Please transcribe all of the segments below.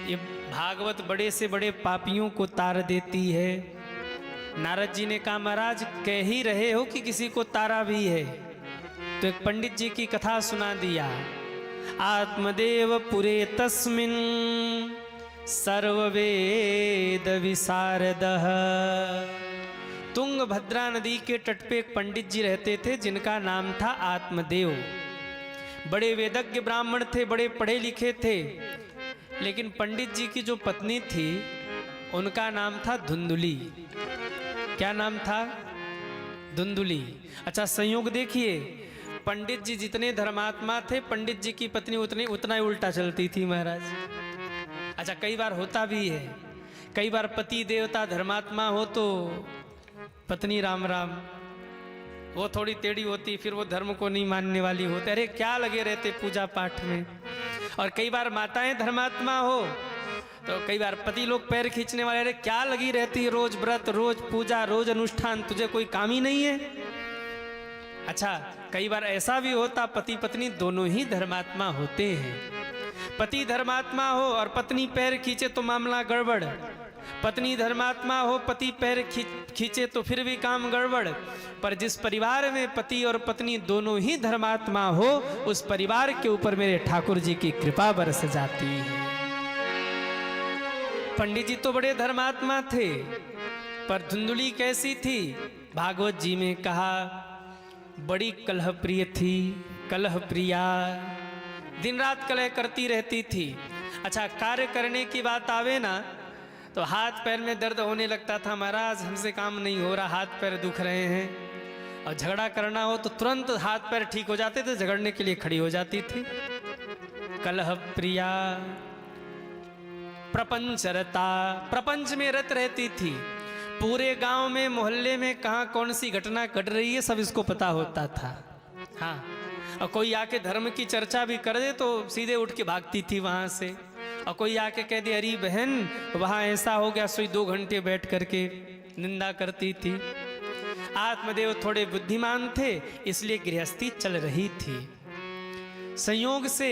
ये भागवत बड़े से बड़े पापियों को तार देती है। नारद जी ने कहा महाराज कह ही रहे हो कि किसी को तारा भी है, तो एक पंडित जी की कथा सुना दिया। आत्मदेव पुरे तस्मिन सर्ववेद विशारदः। तुंगभद्रा नदी के तट पे एक पंडित जी रहते थे जिनका नाम था आत्मदेव। बड़े वेदज्ञ ब्राह्मण थे, बड़े पढ़े लिखे थे, लेकिन पंडित जी की जो पत्नी थी उनका नाम था धुंधुली। क्या नाम था? धुंधुली। अच्छा संयोग देखिए, पंडित जी जितने धर्मात्मा थे, पंडित जी की पत्नी उतना ही उल्टा चलती थी महाराज। अच्छा कई बार होता भी है, कई बार पति देवता धर्मात्मा हो तो पत्नी राम राम, वो थोड़ी टेढ़ी होती, फिर वो धर्म को नहीं मानने वाली होती, अरे क्या लगे रहते पूजा पाठ में। और कई बार माताएं धर्मात्मा हो तो कई बार पति लोग पैर खींचने वाले, अरे क्या लगी रहती है रोज व्रत, रोज पूजा, रोज अनुष्ठान, तुझे कोई काम ही नहीं है। अच्छा कई बार ऐसा भी होता पति पत्नी दोनों ही धर्मात्मा होते हैं। पति धर्मात्मा हो और पत्नी पैर खींचे तो मामला गड़बड़, पत्नी धर्मात्मा हो पति पैर खींचे तो फिर भी काम गड़बड़। पर जिस परिवार में पति और पत्नी दोनों ही धर्मात्मा हो, उस परिवार के ऊपर मेरे ठाकुर जी की कृपा बरस जाती है। पंडित जी तो बड़े धर्मात्मा थे, पर धुंधुली कैसी थी? भागवत जी में कहा बड़ी कलह प्रिय थी, कलह प्रिया, दिन रात कलह करती रहती थी। अच्छा कार्य करने की बात आवे ना तो हाथ पैर में दर्द होने लगता था, महाराज हमसे काम नहीं हो रहा, हाथ पैर दुख रहे हैं। और झगड़ा करना हो तो तुरंत हाथ पैर ठीक हो जाते थे, झगड़ने के लिए खड़ी हो जाती थी। कलह प्रिया, प्रपंचरता, प्रपंच में रत रहती थी। पूरे गांव में मोहल्ले में कहाँ कौन सी घटना घट रही है सब इसको पता होता था। हाँ, और कोई आके धर्म की चर्चा भी कर दे तो सीधे उठ के भागती थी वहां से। और कोई आके कह दे अरे बहन वहां ऐसा हो गया, सोई 2 घंटे बैठ करके निंदा करती थी। आत्मदेव थोड़े बुद्धिमान थे इसलिए गृहस्थी चल रही थी। संयोग से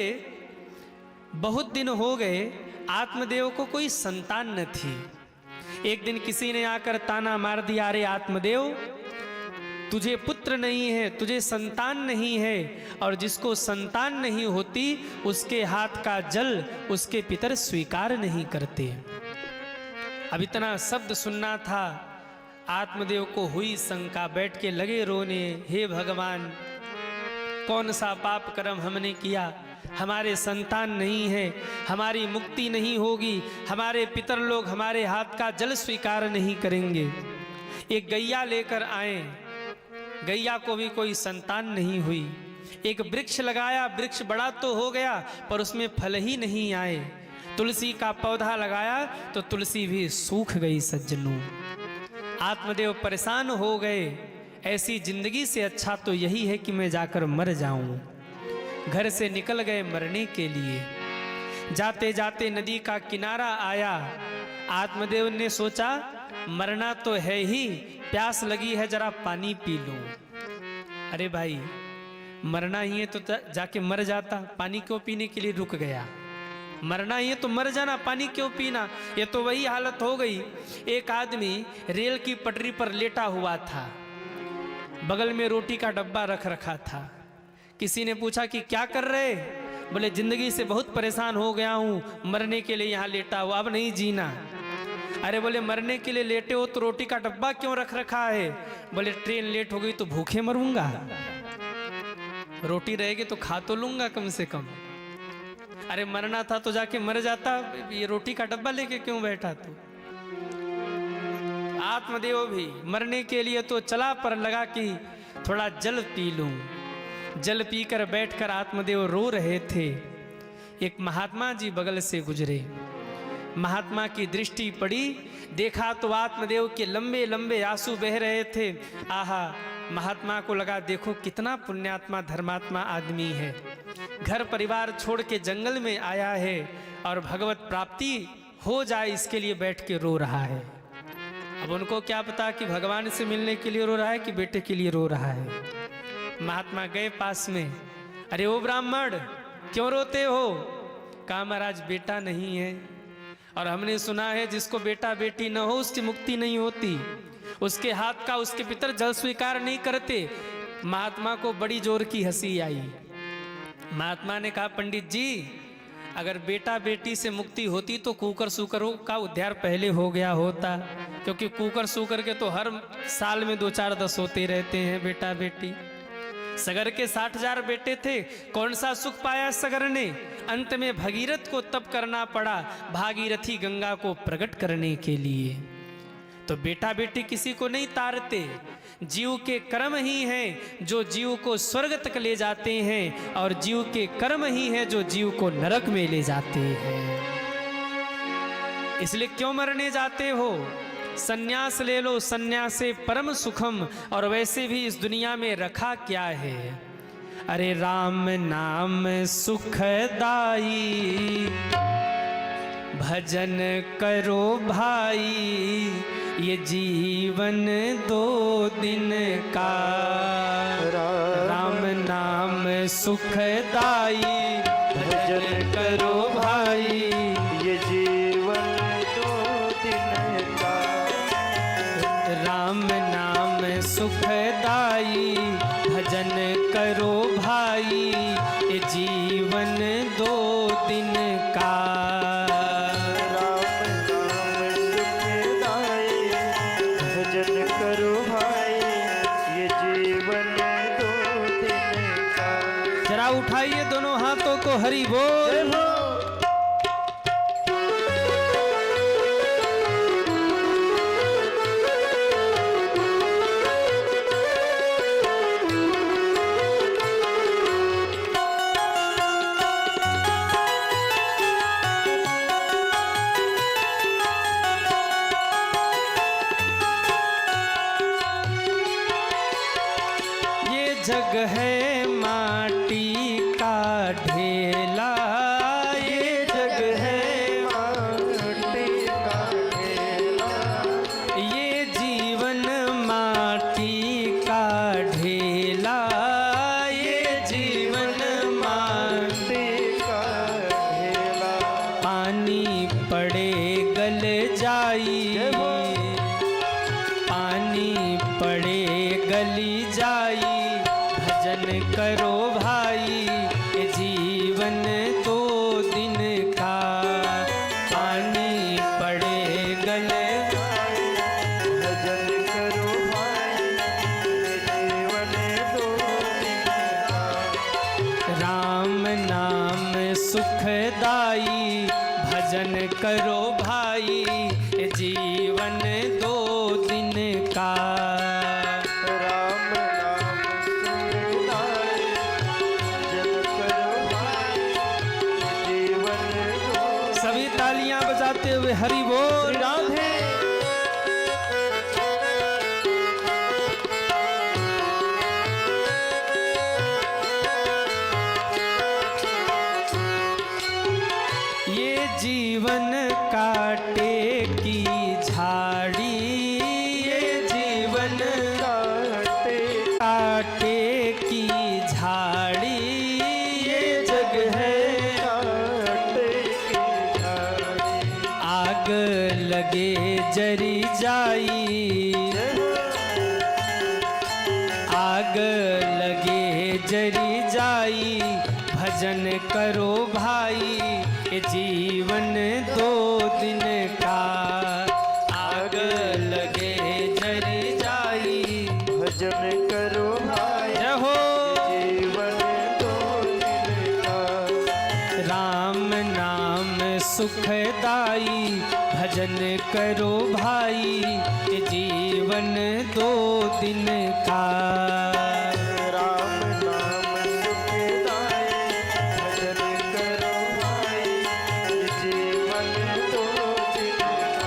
बहुत दिन हो गए आत्मदेव को कोई संतान न थी। एक दिन किसी ने आकर ताना मार दिया, अरे आत्मदेव तुझे पुत्र नहीं है, तुझे संतान नहीं है, और जिसको संतान नहीं होती उसके हाथ का जल उसके पितर स्वीकार नहीं करते। अब इतना शब्द सुनना था, आत्मदेव को हुई शंका, बैठ के लगे रोने, हे भगवान कौन सा पाप कर्म हमने किया, हमारे संतान नहीं है, हमारी मुक्ति नहीं होगी, हमारे पितर लोग हमारे हाथ का जल स्वीकार नहीं करेंगे। एक गैया लेकर आए, गैया को भी कोई संतान नहीं हुई। एक वृक्ष लगाया, वृक्ष बड़ा तो हो गया पर उसमें फल ही नहीं आए। तुलसी का पौधा लगाया तो तुलसी भी सूख गई सज्जनों। आत्मदेव परेशान हो गए, ऐसी जिंदगी से अच्छा तो यही है कि मैं जाकर मर जाऊं। घर से निकल गए मरने के लिए। जाते जाते नदी का किनारा आया। आत्मदेव ने सोचा मरना तो है ही, प्यास लगी है जरा पानी पी लूं। अरे भाई मरना ही है तो जाके मर जाता, पानी क्यों पीने के लिए रुक गया? मरना ही है तो मर जाना, पानी क्यों पीना? ये तो वही हालत हो गई। एक आदमी रेल की पटरी पर लेटा हुआ था, बगल में रोटी का डब्बा रख रखा था। किसी ने पूछा कि क्या कर रहे? बोले जिंदगी से बहुत परेशान हो गया हूँ, मरने के लिए यहाँ लेटा हुआ, अब नहीं जीना। अरे बोले मरने के लिए लेटे हो तो रोटी का डब्बा क्यों रख रखा है? बोले ट्रेन लेट हो गई तो भूखे मरूंगा, रोटी रहेगी तो खा तो लूंगा कम से कम। अरे मरना था तो जाके मर जाता, ये रोटी का डब्बा लेके क्यों बैठा तू? आत्मदेव भी मरने के लिए तो चला, पर लगा कि थोड़ा जल पी लूं। जल पीकर बैठकर आत्मदेव रो रहे थे। एक महात्मा जी बगल से गुजरे, महात्मा की दृष्टि पड़ी, देखा तो आत्मदेव के लंबे लंबे आंसू बह रहे थे। आहा, महात्मा को लगा देखो कितना पुण्यात्मा धर्मात्मा आदमी है, घर परिवार छोड़ के जंगल में आया है और भगवत प्राप्ति हो जाए इसके लिए बैठ के रो रहा है। अब उनको क्या पता कि भगवान से मिलने के लिए रो रहा है कि बेटे के लिए रो रहा है। महात्मा गए पास में, अरे ओ ब्राह्मण क्यों रोते हो? कहा महाराज बेटा नहीं है, और हमने सुना है जिसको बेटा बेटी न हो उसकी मुक्ति नहीं होती, उसके हाथ का उसके पितर जल स्वीकार नहीं करते। महात्मा को बड़ी जोर की हंसी आई। महात्मा ने कहा, पंडित जी अगर बेटा बेटी से मुक्ति होती तो कुकर सुकरों का उद्धार पहले हो गया होता, क्योंकि कुकर सुकर के तो हर साल में 2 4 10 होते रहते हैं बेटा बेटी। सगर के 60,000 बेटे थे, कौन सा सुख पाया सगर ने। अंत में भगीरथ को तप करना पड़ा भागीरथी गंगा को प्रकट करने के लिए। तो बेटा बेटी किसी को नहीं तारते, जीव के कर्म ही हैं जो जीव को स्वर्ग तक ले जाते हैं, और जीव के कर्म ही हैं जो जीव को नरक में ले जाते हैं। इसलिए क्यों मरने जाते हो? सन्यास ले लो, सन्यास से परम सुखम। और वैसे भी इस दुनिया में रखा क्या है? अरे राम नाम सुखदाई, भजन करो भाई, ये जीवन 2 दिन का। राम नाम सुखदाई, भजन करो भाई, ये जीवन 2 दिन का। राम नाम सुखदाई, भजन करो भाई, ये जीवन 2 दिन का। जरा उठाइए दोनों हाथों को, हरि बोल। ये जग है माटी का ढेला, ये जग है माटी का ढेला, ये जीवन माटी का ढेला, ये जीवन माटी का ढेला। पानी पड़े गल जाई, पानी पड़े गली जाई, भजन करो भाई, ये जीवन 2 दिन का। पानी पड़े गले, भजन करो भाई, ये जीवन 2 दिन का। राम नाम सुखदाई, भजन करो भाई, ये जीवन 2 दिन का। राम नाम सुखदाई, भजन करो भाई, ये जीवन 2। सभी तालियां बजाते हुए हरि बोल। राधे। ये जीवन काटे की झाड़ी, ये जीवन काटे की झाड़ी, ये जग है आग लगे जरी जाई, आग लगे जरी जाई, भजन करो भाई, ये जीवन 2 दिन का। आग लगे जरी जाई, भजन करो भाई, जय हो। जीवन 2 दिन का। राम नाम सुखदाई, भजन करो भाई, ये जीवन 2 दिन का। राम नाम सुखदाई, भजन करो भाई, ये जीवन 2 दिन का।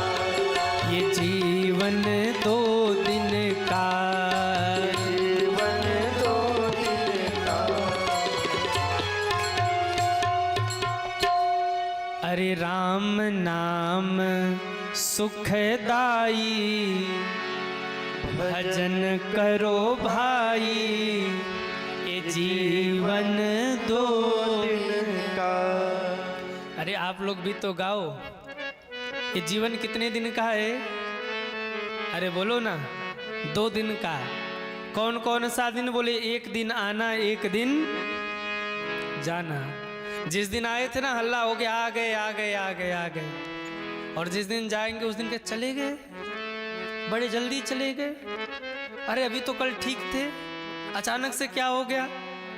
ये जीवन 2 दिन का। जीवन 2 दिन का। अरे राम नाम सुखदाई, भजन करो भाई, ये जीवन 2 दिन का। अरे आप लोग भी तो गाओ। ये जीवन कितने दिन का है? अरे बोलो ना, 2 दिन का। कौन कौन सा दिन? बोले एक दिन आना, एक दिन जाना। जिस दिन आए थे ना, हल्ला हो गया, आ गए आ गए आ गए आ गए। और जिस दिन जाएंगे उस दिन के चले गए, बड़े जल्दी चले गए। अरे अभी तो कल ठीक थे, अचानक से क्या हो गया?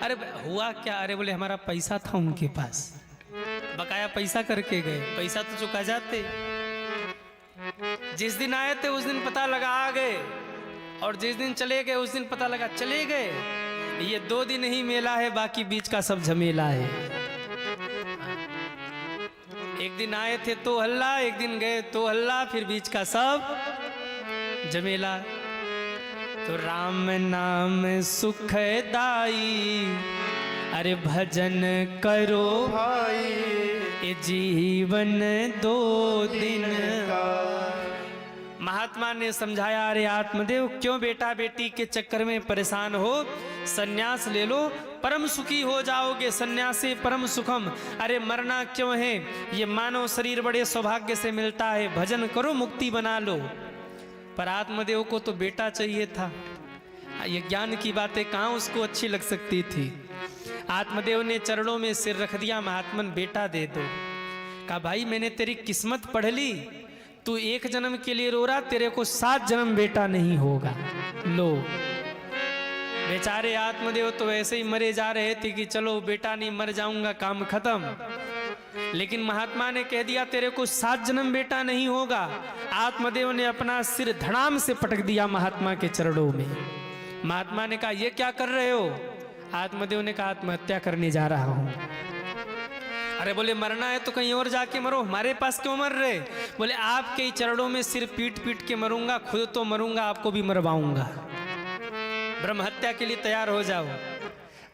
अरे हुआ क्या? अरे बोले हमारा पैसा था उनके पास, बकाया पैसा करके गए, पैसा तो चुका जाते। जिस दिन आए थे उस दिन पता लगा आ गए, और जिस दिन चले गए उस दिन पता लगा चले गए। ये 2 दिन ही मेला है, बाकी बीच का सब झमेला है। एक दिन आए थे तो हल्ला, एक दिन गए तो हल्ला, फिर बीच का सब झमेला। तो राम नाम सुखदाई, अरे भजन करो भाई ये जीवन 2 दिन का। महात्मा ने समझाया, अरे आत्मदेव क्यों बेटा बेटी के चक्कर में परेशान हो? सन्यास ले लो, परम सुखी हो जाओगे। सन्यासी परम सुखम। अरे मरना क्यों है? ये मानव शरीर बड़े सौभाग्य से मिलता है, भजन करो मुक्ति बना लो। पर आत्मदेव को तो बेटा चाहिए था। ये ज्ञान की बातें कहाँ उसको अच्छी लग सकती थी। आत्मदेव ने चरणों में सिर रख दिया, महात्मन बेटा दे दो। कहा भाई मैंने तेरी किस्मत पढ़ ली, तू 1 जन्म के लिए रो रहा, तेरे को 7 जन्म बेटा नहीं होगा। लो। बेचारे आत्मदेव तो ऐसे ही मरे जा रहे थे कि चलो बेटा नहीं, मर जाऊंगा, काम खत्म। लेकिन महात्मा ने कह दिया तेरे को 7 जन्म बेटा नहीं होगा। आत्मदेव ने अपना सिर धड़ाम से पटक दिया महात्मा के चरणों में। महात्मा ने कहा ये क्या कर रहे हो? आत्मदेव ने कहा आत्महत्या करने जा रहा हूं। अरे बोले मरना है तो कहीं और जाके मरो, हमारे पास क्यों मर रहे? बोले आपके ही चरणों में सिर पीट पीट के मरूंगा, खुद तो मरूंगा, आपको भी मरवाऊंगा। ब्रह्म हत्या के लिए तैयार हो जाओ।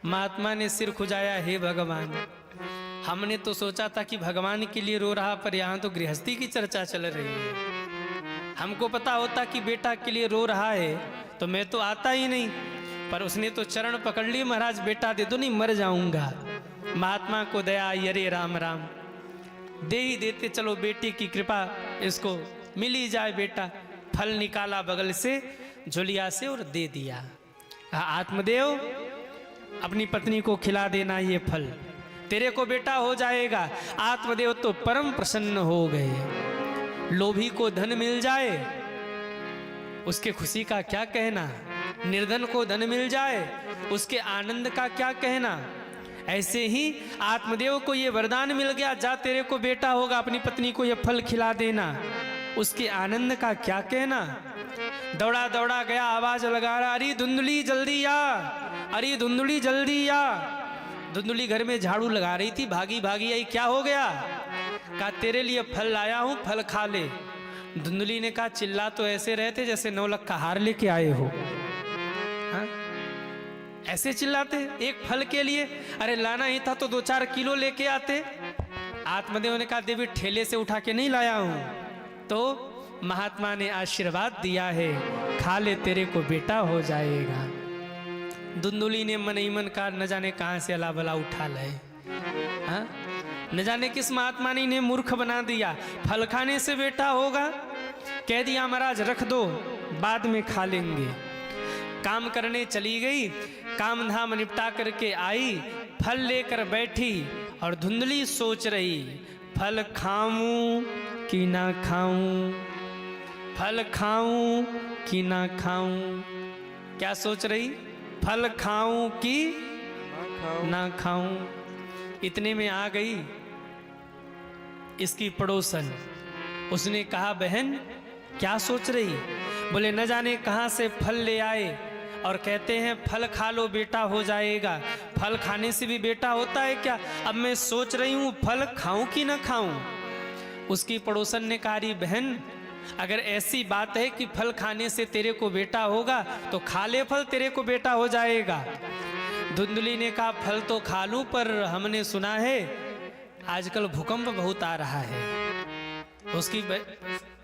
महात्मा ने सिर खुजाया, हे भगवान, हमने तो सोचा था कि भगवान के लिए रो रहा, पर यहाँ तो गृहस्थी की चर्चा चल रही है। हमको पता होता कि बेटा के लिए रो रहा है तो मैं तो आता ही नहीं। पर उसने तो चरण पकड़ लिए, महाराज बेटा दे दो, नहीं मर जाऊंगा। महात्मा को दया आई, अरे राम राम, दे ही देते, चलो बेटी की कृपा, इसको मिल ही जाए बेटा। फल निकाला बगल से झोलिया से और दे दिया। आत्मदेव अपनी पत्नी को खिला देना ये फल, तेरे को बेटा हो जाएगा। आत्मदेव तो परम प्रसन्न हो गए। लोभी को धन मिल जाए उसके खुशी का क्या कहना, निर्धन को धन मिल जाए उसके आनंद का क्या कहना। ऐसे ही आत्मदेव को ये वरदान मिल गया, जा तेरे को बेटा होगा, अपनी पत्नी को ये फल खिला देना, उसके आनंद का क्या कहना। दौड़ा दौड़ा गया, आवाज लगा रहा, अरे धुंधली जल्दी आ, अरे धुंधली जल्दी आ। धुंधली घर में झाड़ू लगा रही थी, भागी भागी आई, क्या हो गया? कहा तेरे लिए फल लाया हूं, फल खा ले। धुंधली ने कहा चिल्ला तो ऐसे रहते जैसे 9 लाख का हार लेके आए हो। हाँ? ऐसे चिल्लाते एक फल के लिए? अरे लाना ही था तो 2-4 किलो लेके आते। आत्मदेव ने कहा देवी ठेले से उठा के नहीं लाया हूं। तो महात्मा ने आशीर्वाद दिया है, खा ले तेरे को बेटा हो जाएगा। धुंधली ने मन ही मन कहा न जाने कहां से अला बला उठा लाए। हाँ? न जाने किस महात्मा ने इन्हें मूर्ख बना दिया। फल खाने से बेटा होगा, कह दिया महाराज रख दो, बाद में खा लेंगे। काम करने चली गई, काम धाम निपटा करके आई, फल लेकर बैठी और धुंधली सोच रही, फल खाऊं कि ना खाऊं, फल खाऊं कि ना खाऊं। क्या सोच रही? फल खाऊं कि ना खाऊं। इतने में आ गई इसकी पड़ोसन। उसने कहा बहन क्या सोच रही? बोले न जाने कहां से फल ले आए और कहते हैं फल खा लो बेटा हो जाएगा। फल खाने से भी बेटा होता है क्या? अब मैं सोच रही हूं फल खाऊं कि ना खाऊं। उसकी पड़ोसन ने कहा री बहन अगर ऐसी बात है कि फल खाने से तेरे को बेटा होगा तो खा ले फल, तेरे को बेटा हो जाएगा। धुंधली ने कहा फल तो खा लूं, पर हमने सुना है आजकल भूकंप बहुत आ रहा है। उसकी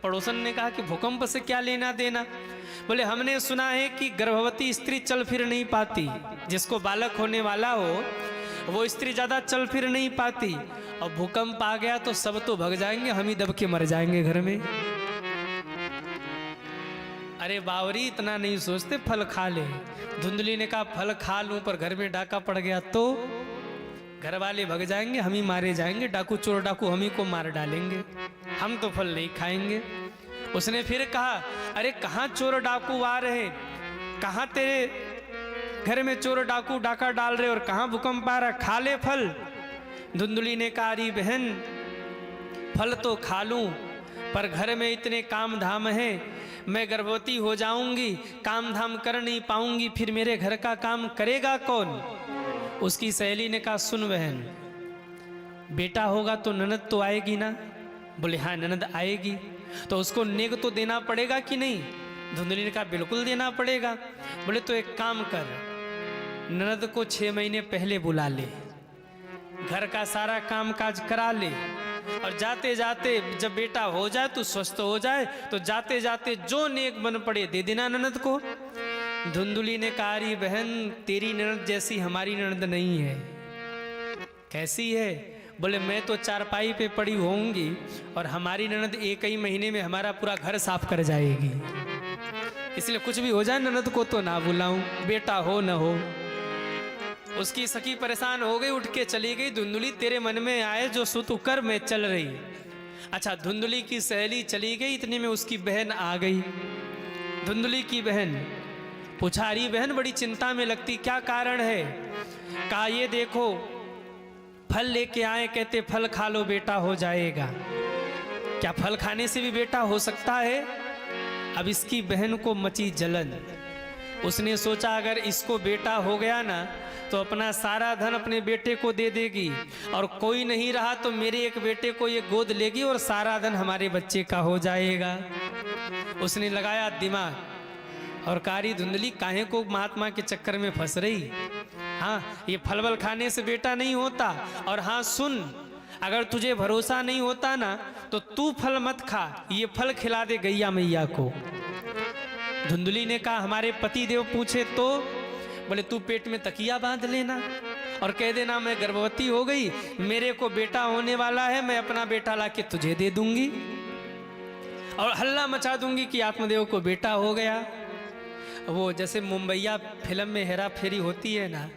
पड़ोसन ने कहा कि भूकंप से क्या लेना देना? बोले हमने सुना है कि गर्भवती स्त्री चल फिर नहीं पाती, जिसको बालक होने वाला हो वो स्त्री ज्यादा चल फिर नहीं पाती, और भूकंप आ गया तो सब तो भग जाएंगे, हम ही दब के मर जाएंगे घर में। अरे बावरी इतना नहीं सोचते, फल खा ले। धुंधली ने कहा फल खा लूं पर घर में डाका पड़ गया तो घर वाले भग जाएंगे, हम ही मारे जाएंगे, डाकू चोर डाकू हम ही को मार डालेंगे, हम तो फल नहीं खाएंगे। उसने फिर कहा अरे कहाँ चोर डाकू आ रहे, कहाँ तेरे घर में चोर डाकू डाका डाल रहे और कहाँ भूकंप आ रहा, खा ले फल। धुंधली ने कहा अरे बहन फल तो खा लूं पर घर में इतने काम धाम है, मैं गर्भवती हो जाऊंगी, काम धाम कर नहीं पाऊंगी, फिर मेरे घर का काम करेगा कौन। उसकी सहेली ने कहा सुन बहन, बेटा होगा तो ननद तो आएगी ना। बोले हाँ ननद आएगी, तो उसको नेग तो देना पड़ेगा कि नहीं। धुंधली ने कहा बिल्कुल देना पड़ेगा। बोले तो एक काम कर, ननद को 6 महीने पहले बुला ले, घर का सारा काम काज करा ले, और जाते जाते जब बेटा हो जाए तो स्वस्थ हो जाए तो जाते जाते जो नेक बन पड़े दे देना ननद को। धुंधली ने कहा री बहन तेरी ननद जैसी हमारी ननद नहीं है। कैसी है? बोले मैं तो चारपाई पे पड़ी होंगी और हमारी ननद 1 ही महीने में हमारा पूरा घर साफ कर जाएगी, इसलिए कुछ भी हो जाए ननद को तो ना बुलाऊं, बेटा हो न हो। उसकी सखी परेशान हो गई, उठ के चली गई। धुंधली तेरे मन में आए जो सो तू कर, मैं चल रही। अच्छा धुंधली की सहेली चली गई, इतने में उसकी बहन आ गई। धुंधली की बहन पूछा रही बहन बड़ी चिंता में लगती, क्या कारण है? कहा ये देखो फल लेके आए, कहते फल खा लो बेटा हो जाएगा। क्या फल खाने से भी बेटा हो सकता है? अब इसकी बहन को मची जलन। उसने सोचा अगर इसको बेटा हो गया ना तो अपना सारा धन अपने बेटे को दे देगी, और कोई नहीं रहा तो मेरे एक बेटे को ये गोद लेगी और सारा धन हमारे बच्चे का हो जाएगा। उसने लगाया दिमाग और कारी धुंधली काहे को महात्मा के चक्कर में फंस रही। हाँ ये फल वल खाने से बेटा नहीं होता, और हाँ सुन अगर तुझे भरोसा नहीं होता ना तो तू फल मत खा, ये फल खिला दे गैया मैया को। धुंधली ने कहा हमारे पति देव पूछे तो? बोले तू पेट में तकिया बांध लेना और कह देना मैं गर्भवती हो गई, मेरे को बेटा होने वाला है, मैं अपना बेटा लाके तुझे दे दूंगी और हल्ला मचा दूंगी कि आत्मदेव को बेटा हो गया। वो जैसे मुंबईया फिल्म में हेरा फेरी होती है ना,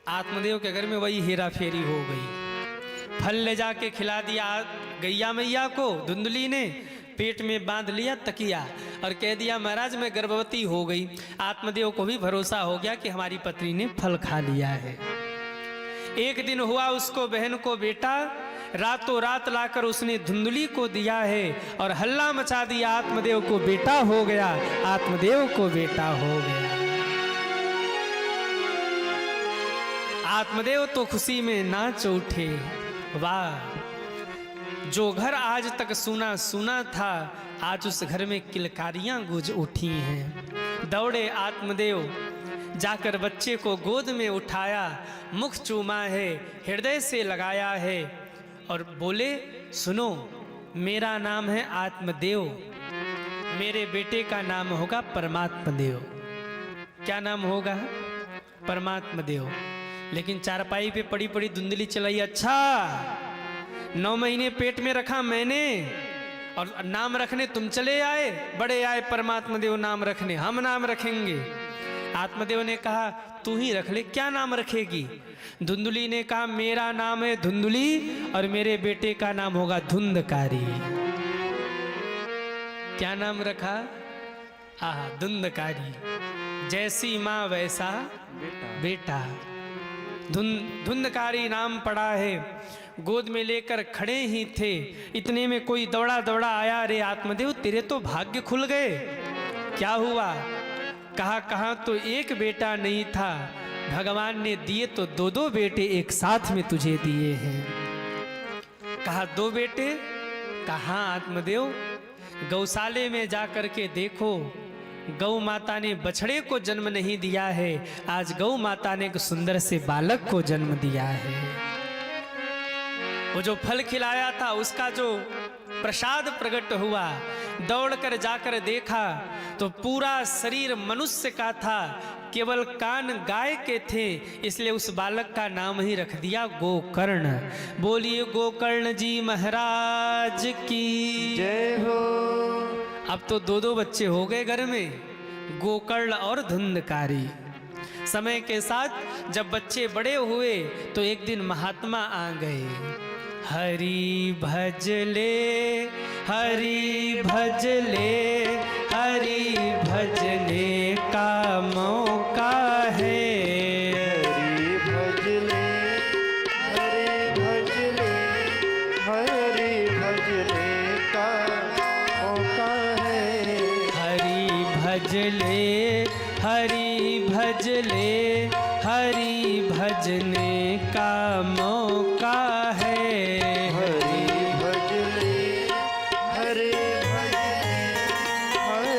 आत्मदेव के घर में वही हेरा फेरी हो गई। फल ले जाके खिला दिया गैया मैया को, धुंधली ने पेट में बांध लिया तकिया और कह दिया महाराज मैं गर्भवती हो गई। आत्मदेव को भी भरोसा हो गया कि हमारी पत्नी ने फल खा लिया है। एक दिन हुआ उसको बहन को बेटा, रातों रात लाकर उसने धुंधली को दिया है और हल्ला मचा दिया आत्मदेव को बेटा हो गया, आत्मदेव को बेटा हो गया। आत्मदेव तो खुशी में नाच उठे। वाह, जो घर आज तक सुना सुना था आज उस घर में किलकारियां गूंज उठी हैं। दौड़े आत्मदेव, जाकर बच्चे को गोद में उठाया, मुख चूमा है, हृदय से लगाया है और बोले सुनो मेरा नाम है आत्मदेव, मेरे बेटे का नाम होगा परमात्मा देव। क्या नाम होगा? परमात्मा देव। लेकिन चारपाई पे पड़ी पड़ी धुंधली चलाई, अच्छा 9 महीने पेट में रखा मैंने और नाम रखने तुम चले आए, बड़े आए परमात्मा देव नाम रखने, हम नाम रखेंगे। आत्मदेव ने कहा तू ही रख ले, क्या नाम रखेगी? धुंधली ने कहा मेरा नाम है धुंधली और मेरे बेटे का नाम होगा धुंधकारी। क्या नाम रखा? आहा, धुंधकारी। जैसी माँ वैसा बेटा। धुंधकारी नाम पड़ा है। गोद में लेकर खड़े ही थे, इतने में कोई दौड़ा दौड़ा आया, रे आत्मदेव तेरे तो भाग्य खुल गए। क्या हुआ? कहा तो एक बेटा नहीं था, भगवान ने दिए तो 2-2 बेटे एक साथ में तुझे दिए हैं। कहा 2 बेटे? कहा आत्मदेव, गौशाले में जाकर के देखो, गौ माता ने बछड़े को जन्म नहीं दिया है, आज गौ माता ने एक सुंदर से बालक को जन्म दिया है। वो जो फल खिलाया था उसका जो प्रसाद प्रकट हुआ, दौड़कर जाकर देखा तो पूरा शरीर मनुष्य का था, केवल कान गाय के थे, इसलिए उस बालक का नाम ही रख दिया गोकर्ण। बोलिए गोकर्ण जी महाराज की जय हो। अब तो दो दो बच्चे हो गए घर में, गोकर्ण और धुंधकारी। समय के साथ जब बच्चे बड़े हुए तो एक दिन महात्मा आ गए। हरि भजले हरि भजले हरि भजने का मौका है। हरि भजले हरि भजले हरि भजने का मौका है। हरि भजले हरि भजले हरि भजने का मौका है। हरि भजले हरि भजले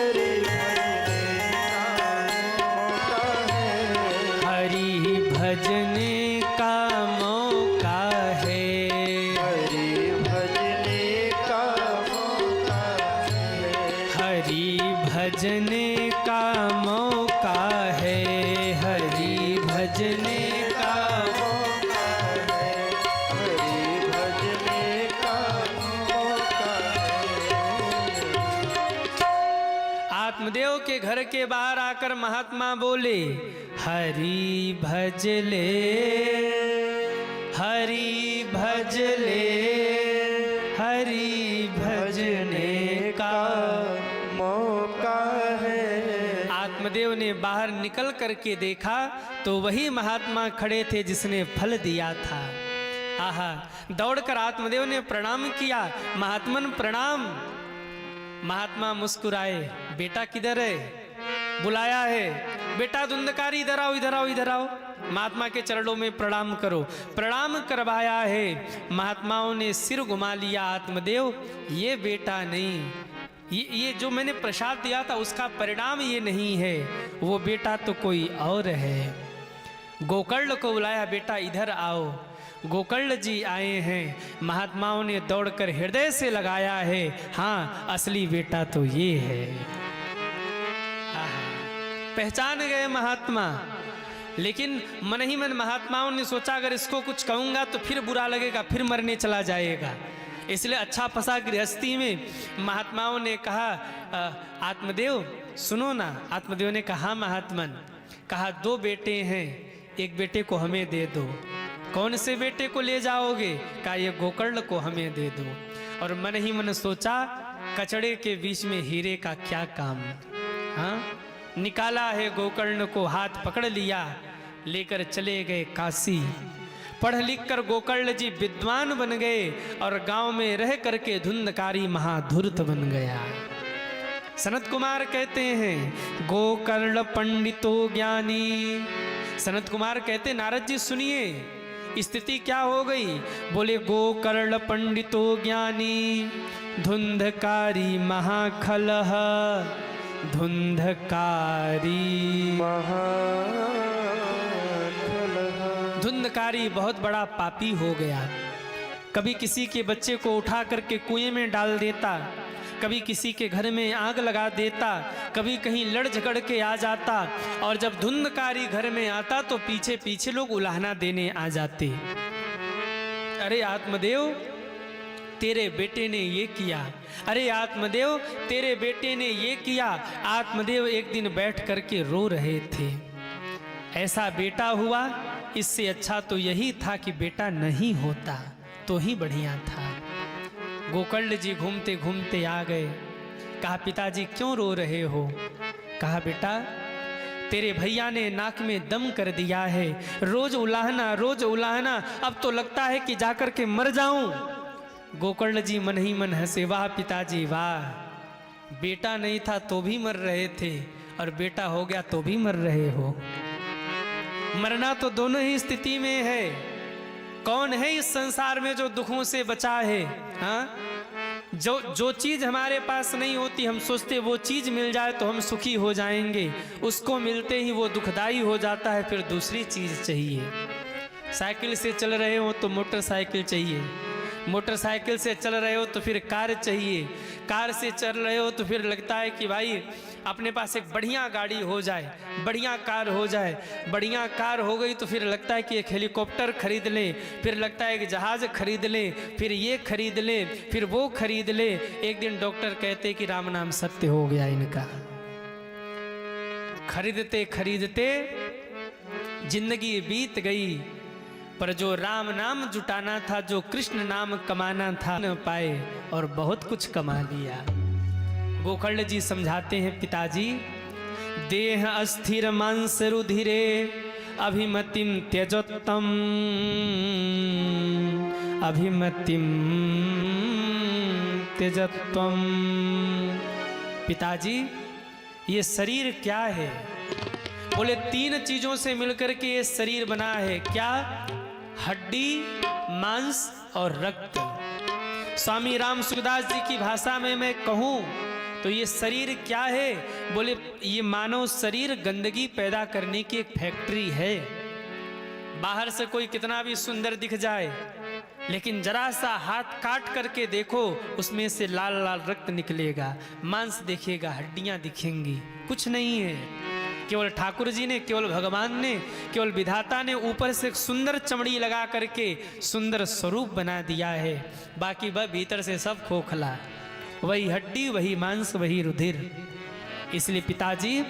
हरि भजने का मौका है। हरि भजने का मौका है। हरि भजने का मौका है। हरि भजने का मौका है। हरि भजने का मौका है। हरि भजने का मौका है। आत्मदेव के घर के बाहर आकर महात्मा बोले, हरि भजले हरि भजले हरि भजने का। मौका है। आत्मदेव ने बाहर निकल करके देखा तो वही महात्मा खड़े थे जिसने फल दिया था। आहा, दौड़कर आत्मदेव ने प्रणाम किया, महात्मन प्रणाम। महात्मा मुस्कुराए, बेटा किधर है? बुलाया है, बेटा धुंधकारी इधर आओ इधर आओ इधर आओ। महात्मा के चरणों में प्रणाम करो। प्रणाम करवाया है। महात्माओं ने सिर घुमा लिया, आत्मदेव ये बेटा नहीं, ये जो मैंने प्रसाद दिया था उसका परिणाम ये नहीं है, वो बेटा तो कोई और है। गोकर्ण को बुलाया, बेटा इधर आओ। गोकर्ण जी आए हैं। महात्माओं ने दौड़कर हृदय से लगाया है, हाँ असली बेटा तो ये है। पहचान गए महात्मा। लेकिन मन ही मन महात्माओं ने सोचा अगर इसको कुछ कहूंगा तो फिर बुरा लगेगा, फिर मरने चला जाएगा। इसलिए अच्छा फंसा गृहस्थी में महात्माओं ने कहा, आत्मदेव सुनो ना। आत्मदेव ने कहा, महात्मन, कहा दो बेटे हैं, एक बेटे को हमें दे दो। कौन से बेटे को ले जाओगे? कहा ये गोकर्ण को हमें दे दो। और मन ही मन सोचा कचड़े के बीच में हीरे का क्या काम। हाँ, निकाला है गोकर्ण को, हाथ पकड़ लिया, लेकर चले गए काशी। पढ़ लिख कर गोकर्ण जी विद्वान बन गए और गांव में रह करके धुंधकारी महाधूर्त बन गया। सनत कुमार कहते हैं गोकर्ण पंडितो ज्ञानी। सनत कुमार कहते, नारद जी सुनिए स्थिति क्या हो गई। बोले गोकर्ण पंडितो ज्ञानी धुंधकारी महाखलह। धुंधकारी धुंधकारी बहुत बड़ा पापी हो गया। कभी किसी के बच्चे को उठा करके कुएं में डाल देता, कभी किसी के घर में आग लगा देता, कभी कहीं लड़ झगड़ के आ जाता। और जब धुंधकारी घर में आता तो पीछे पीछे लोग उलाहना देने आ जाते। अरे आत्मदेव तेरे बेटे ने ये किया, अरे आत्मदेव तेरे बेटे ने ये किया। आत्मदेव एक दिन बैठ करके रो रहे थे, ऐसा बेटा हुआ, इससे अच्छा तो यही था कि बेटा नहीं होता तो ही बढ़िया था। गोकर्ण जी घूमते घूमते आ गए। कहा पिताजी क्यों रो रहे हो? कहा बेटा तेरे भैया ने नाक में दम कर दिया है, रोज उलाहना रोज उलाहना, अब तो लगता है कि जाकर के मर जाऊं। गोकर्ण जी मन ही मन हंसे, वाह पिताजी वाह, बेटा नहीं था तो भी मर रहे थे और बेटा हो गया तो भी मर रहे हो। मरना तो दोनों ही स्थिति में है। कौन है इस संसार में जो दुखों से बचा है? हाँ, जो चीज हमारे पास नहीं होती हम सोचते वो चीज मिल जाए तो हम सुखी हो जाएंगे, उसको मिलते ही वो दुखदाई हो जाता है, फिर दूसरी चीज चाहिए। साइकिल से चल रहे हो तो मोटरसाइकिल चाहिए, मोटरसाइकिल से चल रहे हो तो फिर कार चाहिए, कार से चल रहे हो तो फिर लगता है कि भाई अपने पास एक बढ़िया गाड़ी हो जाए, बढ़िया कार हो जाए, बढ़िया कार हो गई तो फिर लगता है कि एक हेलीकॉप्टर खरीद लें, फिर लगता है कि जहाज खरीद लें, फिर ये खरीद लें, फिर वो खरीद लें। एक दिन डॉक्टर कहते कि राम नाम सत्य हो गया इनका। खरीदते खरीदते जिंदगी बीत गई, पर जो राम नाम जुटाना था, जो कृष्ण नाम कमाना था, न पाए और बहुत कुछ कमा लिया। गोकर्ण जी समझाते हैं, पिताजी देह अस्थिर मांस रुधिरे अभिमतिम त्यजोत्तम, अभिमतिम त्यजत्वम। पिताजी ये शरीर क्या है? बोले 3 चीजों से मिलकर के ये शरीर बना है। क्या? हड्डी, मांस और रक्त। स्वामी राम सुखदास जी की भाषा में मैं कहूं तो ये शरीर क्या है? बोले ये मानव शरीर गंदगी पैदा करने की एक फैक्ट्री है। बाहर से कोई कितना भी सुंदर दिख जाए, लेकिन जरा सा हाथ काट करके देखो, उसमें से लाल लाल रक्त निकलेगा, मांस दिखेगा, हड्डियां दिखेंगी, कुछ नहीं है। केवल ठाकुर जी ने, केवल भगवान ने, केवल विधाता ने ऊपर से एक सुंदर चमड़ी लगा करके सुंदर स्वरूप बना दिया है, बाकी वह भीतर से सब खोखला, वही हड्डी, वही मांस, वही रुधिर। इसलिए पिताजी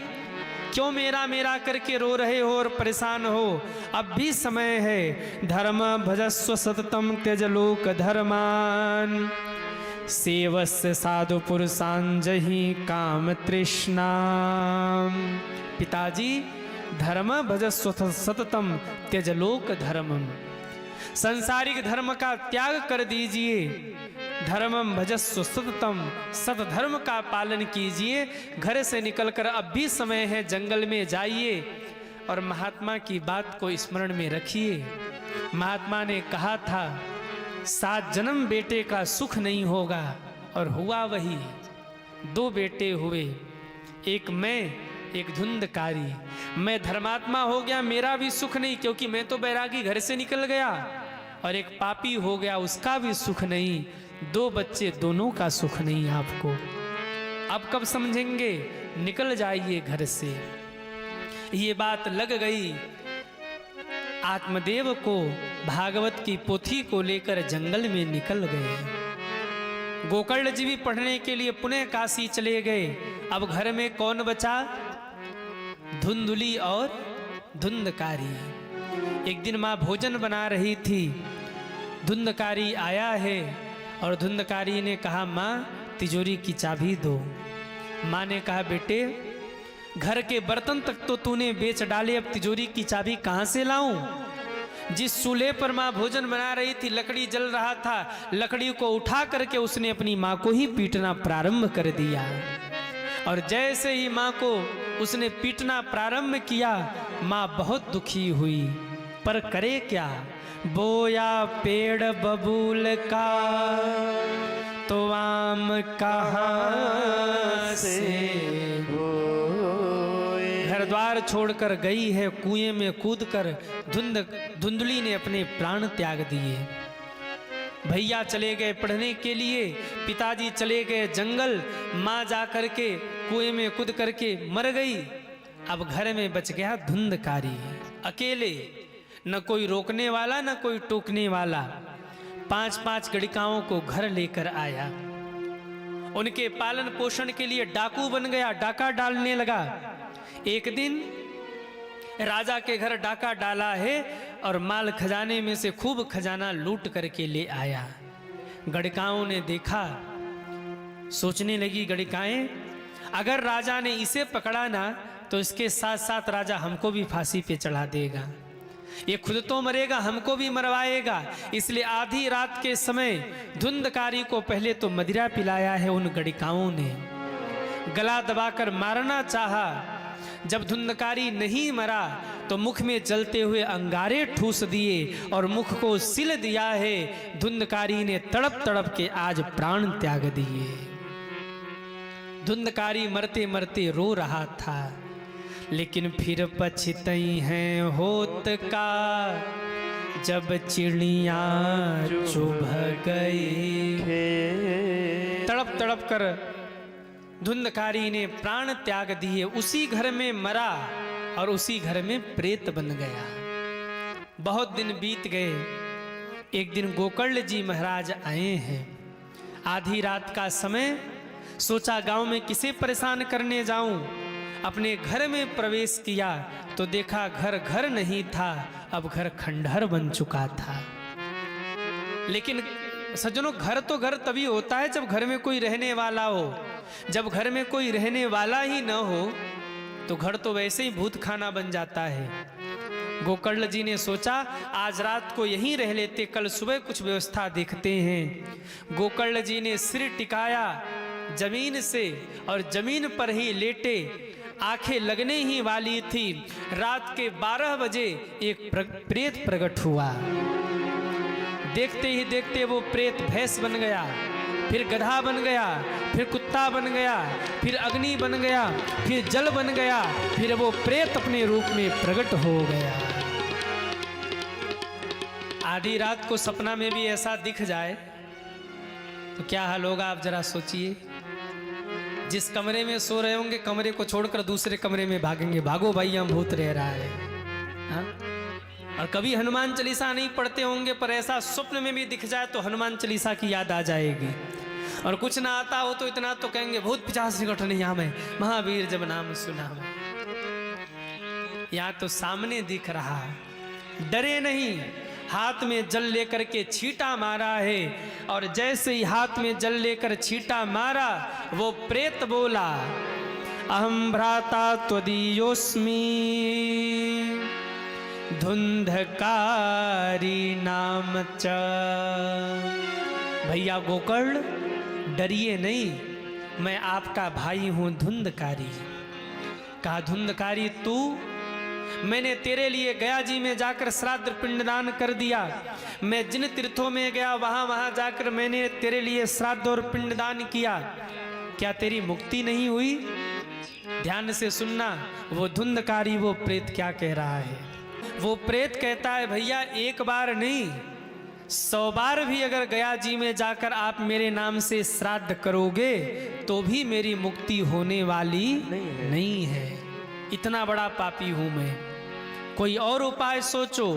क्यों मेरा मेरा करके रो रहे हो और परेशान हो? अब भी समय है। धर्म भजस्व सततम त्यज लोक धर्मान, सेवस्य साधु पुरुषान जहि काम तृष्णा। पिताजी धर्म भजस्व सततम त्यज लोक धर्मम, संसारिक धर्म का त्याग कर दीजिए, धर्मम भजस्व सततम, सतधर्म का पालन कीजिए। घर से निकलकर अब भी समय है, जंगल में जाइए और महात्मा की बात को स्मरण में रखिए। महात्मा ने कहा था 7 जन्म बेटे का सुख नहीं होगा, और हुआ वही। 2 बेटे हुए, एक मैं, एक धुंधकारी। मैं धर्मात्मा हो गया, मेरा भी सुख नहीं, क्योंकि मैं तो बैरागी घर से निकल गया, और एक पापी हो गया, उसका भी सुख नहीं। 2 बच्चे, दोनों का सुख नहीं आपको। अब कब समझेंगे? निकल जाइए घर से। ये बात लग गई। आत्मदेव को भागवत की पोथी को लेकर जंगल में निकल गए। गोकर्ण जी भी पढ़ने के लिए पुनः काशी चले गए। अब घर में कौन बचा? धुंधुली और धुंधकारी। एक दिन माँ भोजन बना रही थी, धुंधकारी आया है और धुंधकारी ने कहा माँ तिजोरी की चाबी दो। माँ ने कहा बेटे घर के बर्तन तक तो तूने बेच डाले, अब तिजोरी की चाबी कहाँ से लाऊं? जिस चूल्हे पर माँ भोजन बना रही थी लकड़ी जल रहा था, लकड़ी को उठा करके उसने अपनी माँ को ही पीटना प्रारंभ कर दिया। और जैसे ही माँ को उसने पीटना प्रारंभ किया, माँ बहुत दुखी हुई, पर करे क्या? बोया पेड़ बबूल का तो आम कहाँ से, घर द्वार छोड़कर गई है कुएं में कूदकर। धुंधली ने अपने प्राण त्याग दिए। भैया चले गए पढ़ने के लिए, पिताजी चले गए जंगल, माँ जा करके कुएं में कूद करके मर गई। अब घर में बच गया धुंधकारी, अकेले, न कोई रोकने वाला न कोई टोकने वाला। 5-5 गड़िकाओं को घर लेकर आया, उनके पालन पोषण के लिए डाकू बन गया, डाका डालने लगा। एक दिन राजा के घर डाका डाला है और माल खजाने में से खूब खजाना लूट करके ले आया। गड़िकाओं ने देखा, सोचने लगी गड़िकाएं अगर राजा ने इसे पकड़ा ना तो इसके साथ साथ राजा हमको भी फांसी पे चढ़ा देगा, ये खुद तो मरेगा हमको भी मरवाएगा। इसलिए आधी रात के समय धुंधकारी को पहले तो मदिरा पिलाया है उन गड़िकाओं ने, गला दबाकर मारना चाहा। जब धुंधकारी नहीं मरा तो मुख में जलते हुए अंगारे ठूस दिए और मुख को सिल दिया है। धुंधकारी ने तड़प तड़प के आज प्राण त्याग दिए। धुंधकारी मरते मरते रो रहा था, लेकिन फिर पछतई हैं होत का जब चिड़िया चुभ गई। तड़प तड़प कर धुंधकारी ने प्राण त्याग दिए, उसी घर में मरा और उसी घर में प्रेत बन गया। बहुत दिन बीत गए। एक दिन गोकर्ण जी महाराज आए हैं, आधी रात का समय। सोचा गांव में किसे परेशान करने जाऊं। अपने घर में प्रवेश किया तो देखा घर घर नहीं था, अब घर खंडहर बन चुका था। लेकिन सज्जनों, घर तो घर तभी होता है जब घर में कोई रहने वाला हो। जब घर में कोई रहने वाला ही न हो तो घर तो वैसे ही भूत खाना बन जाता है। गोकर्ण जी ने सोचा आज रात को यहीं रह लेते, कल सुबह कुछ व्यवस्था देखते हैं। गोकर्ण जी ने सिर टिकाया जमीन से और जमीन पर ही लेटे। आंखें लगने ही वाली थी। रात के 12 बजे एक प्रेत प्रकट हुआ। देखते ही देखते वो प्रेत भैंस बन गया, फिर गधा बन गया, फिर कुत्ता बन गया, फिर अग्नि बन गया, फिर जल बन गया, फिर वो प्रेत अपने रूप में प्रकट हो गया। आधी रात को सपना में भी ऐसा दिख जाए तो क्या हाल होगा, आप जरा सोचिए। जिस कमरे में सो रहे होंगे, कमरे को छोड़कर दूसरे कमरे में भागेंगे, भागो भाई हम भूत रह रहा है। हाँ? और कभी हनुमान चालीसा नहीं पढ़ते होंगे, पर ऐसा स्वप्न में भी दिख जाए तो हनुमान चालीसा की याद आ जाएगी। और कुछ ना आता हो तो इतना तो कहेंगे भूत पिशाच निकट नहीं हमें, महावीर जब नाम सुना हमें। यहाँ तो सामने दिख रहा, डरे नहीं, हाथ में जल लेकर के छींटा मारा है। और जैसे ही हाथ में जल लेकर छींटा मारा, वो प्रेत बोला अहम भ्राता त्वदीयोस्मि धुंधकारी नाम च। भैया गोकर्ण डरिए नहीं, मैं आपका भाई हूं धुंधकारी। कहा धुंधकारी तू? मैंने तेरे लिए गया जी में जाकर श्राद्ध पिंडदान कर दिया। मैं जिन तीर्थों में गया वहां जाकर मैंने तेरे लिए श्राद्ध और पिंडदान किया। क्या तेरी मुक्ति नहीं हुई? ध्यान से सुनना, वो धुंधकारी वो प्रेत क्या कह रहा है। वो प्रेत कहता है भैया एक बार नहीं, 100 बार भी अगर गया जी में जाकर आप मेरे नाम से श्राद्ध करोगे तो भी मेरी मुक्ति होने वाली नहीं है। इतना बड़ा पापी हूं मैं, कोई और उपाय सोचो।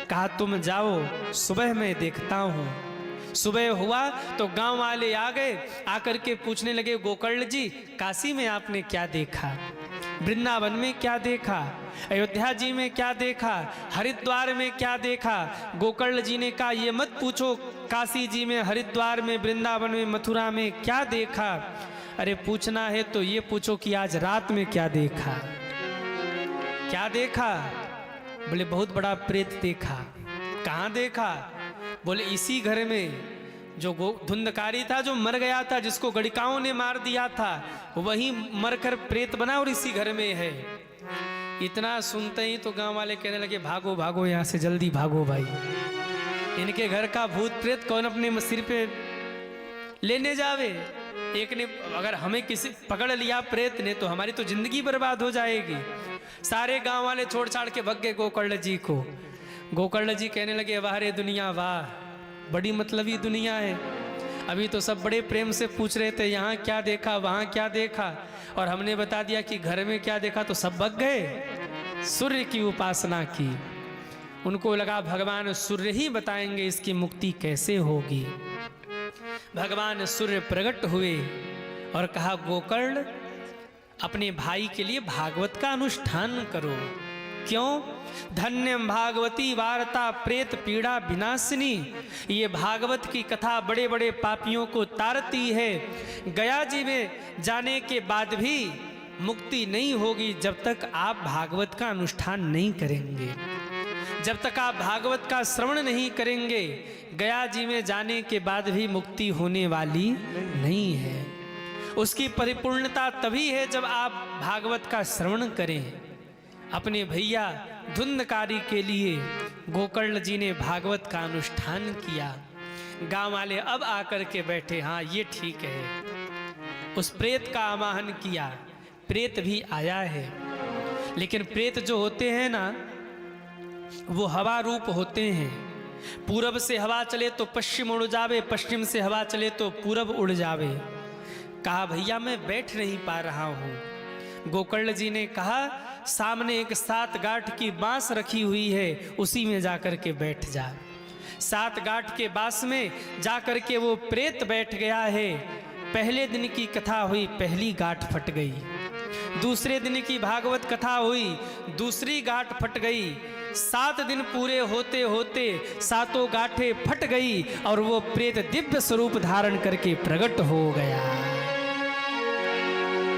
कहा तुम जाओ, सुबह मैं देखता हूं। सुबह हुआ तो गांव वाले आ गए, आकर के पूछने लगे गोकर्ण जी काशी में आपने क्या देखा, वृंदावन में क्या देखा, अयोध्या जी में क्या देखा, हरिद्वार में क्या देखा। गोकर्ण जी ने कहा ये मत पूछो काशी जी में, हरिद्वार में, वृंदावन में, मथुरा में क्या देखा। अरे पूछना है तो ये पूछो कि आज रात में क्या देखा। क्या देखा? बोले बहुत बड़ा प्रेत देखा। कहाँ देखा? बोले इसी घर में जो धुंधकारी था, जो मर गया था, जिसको गड़िकाओं ने मार दिया था, वही मरकर प्रेत बना और इसी घर में है। इतना सुनते ही तो गांव वाले कहने लगे भागो भागो यहाँ से, जल्दी भागो भाई, इनके घर का भूत प्रेत कौन अपने सिर पे लेने जावे। एक ने अगर हमें किसी पकड़ लिया प्रेत ने तो हमारी तो जिंदगी बर्बाद हो जाएगी। सारे गांव वाले छोड़ छाड़ के भग गए गोकर्ण जी को। गोकर्ण जी कहने लगे वाह रे दुनिया वाह, बड़ी मतलबी दुनिया है। अभी तो सब बड़े प्रेम से पूछ रहे थे यहाँ क्या देखा, वहाँ क्या देखा, और हमने बता दिया कि घर में क्या देखा तो सब भग गए। सूर्य की उपासना की, उनको लगा भगवान सूर्य ही बताएंगे इसकी मुक्ति कैसे होगी। भगवान सूर्य प्रकट हुए और कहा गोकर्ण अपने भाई के लिए भागवत का अनुष्ठान करो। क्यों? धन्यम भागवती वार्ता प्रेत पीड़ा विनाशिनी। ये भागवत की कथा बड़े बड़े पापियों को तारती है। गया जी में जाने के बाद भी मुक्ति नहीं होगी जब तक आप भागवत का अनुष्ठान नहीं करेंगे, जब तक आप भागवत का श्रवण नहीं करेंगे। गया जी में जाने के बाद भी मुक्ति होने वाली नहीं है। उसकी परिपूर्णता तभी है जब आप भागवत का श्रवण करें। अपने भैया धुंधकारी के लिए गोकर्ण जी ने भागवत का अनुष्ठान किया। गांव वाले अब आकर के बैठे, हाँ ये ठीक है। उस प्रेत का आवाहन किया, प्रेत भी आया है। लेकिन प्रेत जो होते हैं ना, वो हवा रूप होते हैं। पूरब से हवा चले तो पश्चिम उड़ जावे, पश्चिम से हवा चले तो पूरब उड़ जावे। कहा भैया मैं बैठ नहीं पा रहा हूँ। गोकर्ण जी ने कहा सामने एक 7 गांठ की बांस रखी हुई है, उसी में जाकर के बैठ जा। 7 गांठ के बांस में जाकर के वो प्रेत बैठ गया है। पहले दिन की कथा हुई, पहली गांठ फट गई। दूसरे दिन की भागवत कथा हुई, दूसरी गांठ फट गई। 7 दिन पूरे होते होते 7 गांठें फट गई और वो प्रेत दिव्य स्वरूप धारण करके प्रकट हो गया।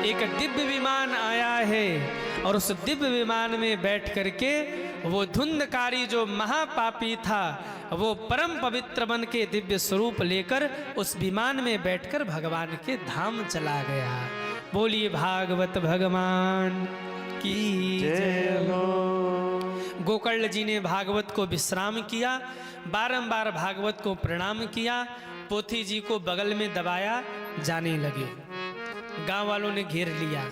एक दिव्य विमान आया है और उस दिव्य विमान में बैठ करके वो धुंधकारी जो महापापी था, वो परम पवित्र बन के दिव्य स्वरूप लेकर उस विमान में बैठकर भगवान के धाम चला गया। बोलिए भागवत भगवान की जय हो। गोकर्ण जी ने भागवत को विश्राम किया, बारंबार भागवत को प्रणाम किया, पोथी जी को बगल में दबाया, जाने लगे। गांव वालों ने घेर लिया।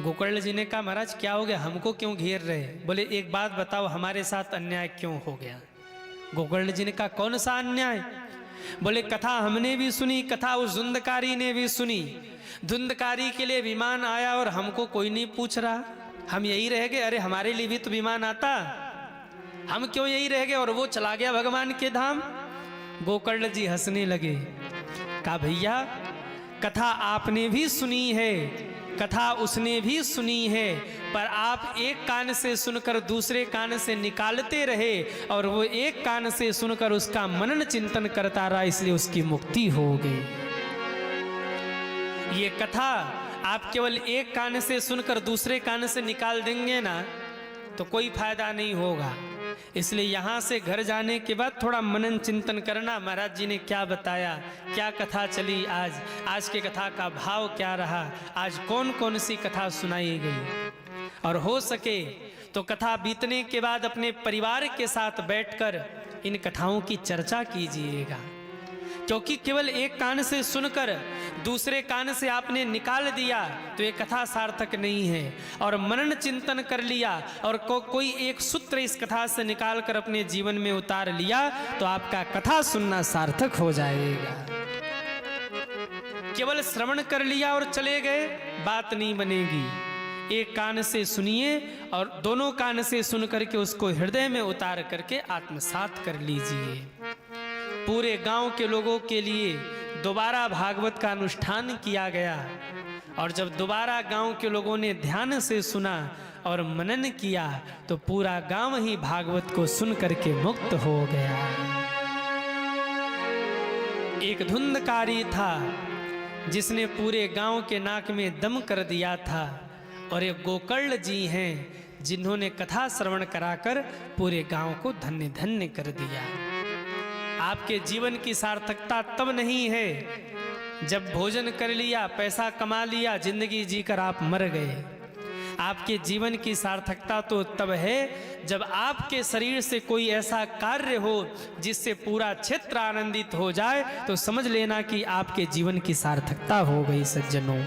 गोकर्ण जी ने कहा महाराज क्या हो गया, हमको क्यों घेर रहे? बोले एक बात बताओ, हमारे साथ अन्याय क्यों हो गया? गोकर्ण जी ने कहा कौन सा अन्याय? बोले कथा हमने भी सुनी, कथा उस धुंधकारी ने भी सुनी। धुंधकारी के लिए विमान आया और हमको कोई नहीं पूछ रहा, हम यही रह गए। अरे हमारे लिए भी तो विमान आता, हम क्यों यही रह गए? और वो चला गया भगवान के धाम। गोकर्ण जी हंसने लगे, कहा भैया कथा आपने भी सुनी है, कथा उसने भी सुनी है, पर आप एक कान से सुनकर दूसरे कान से निकालते रहे और वो एक कान से सुनकर उसका मनन चिंतन करता रहा, इसलिए उसकी मुक्ति हो गई। ये कथा आप केवल एक कान से सुनकर दूसरे कान से निकाल देंगे ना तो कोई फायदा नहीं होगा। इसलिए यहाँ से घर जाने के बाद थोड़ा मनन चिंतन करना, महाराज जी ने क्या बताया, क्या कथा चली आज के कथा का भाव क्या रहा, आज कौन कौन सी कथा सुनाई गई। और हो सके तो कथा बीतने के बाद अपने परिवार के साथ बैठकर इन कथाओं की चर्चा कीजिएगा, क्योंकि केवल एक कान से सुनकर दूसरे कान से आपने निकाल दिया तो ये कथा सार्थक नहीं है। और मनन चिंतन कर लिया और कोई एक सूत्र इस कथा से निकाल कर अपने जीवन में उतार लिया तो आपका कथा सुनना सार्थक हो जाएगा। केवल श्रवण कर लिया और चले गए, बात नहीं बनेगी। एक कान से सुनिए और दोनों कान से सुन करके उसको हृदय में उतार करके आत्मसात कर लीजिए। पूरे गांव के लोगों के लिए दोबारा भागवत का अनुष्ठान किया गया और जब दोबारा गांव के लोगों ने ध्यान से सुना और मनन किया तो पूरा गांव ही भागवत को सुन करके मुक्त हो गया। एक धुंधकारी था जिसने पूरे गांव के नाक में दम कर दिया था और एक गोकर्ण जी हैं जिन्होंने कथा श्रवण कराकर पूरे गांव को धन्य धन्य कर दिया। आपके जीवन की सार्थकता तब नहीं है जब भोजन कर लिया, पैसा कमा लिया, जिंदगी जीकर आप मर गए। आपके जीवन की सार्थकता तो तब है जब आपके शरीर से कोई ऐसा कार्य हो जिससे पूरा क्षेत्र आनंदित हो जाए, तो समझ लेना कि आपके जीवन की सार्थकता हो गई। सज्जनों,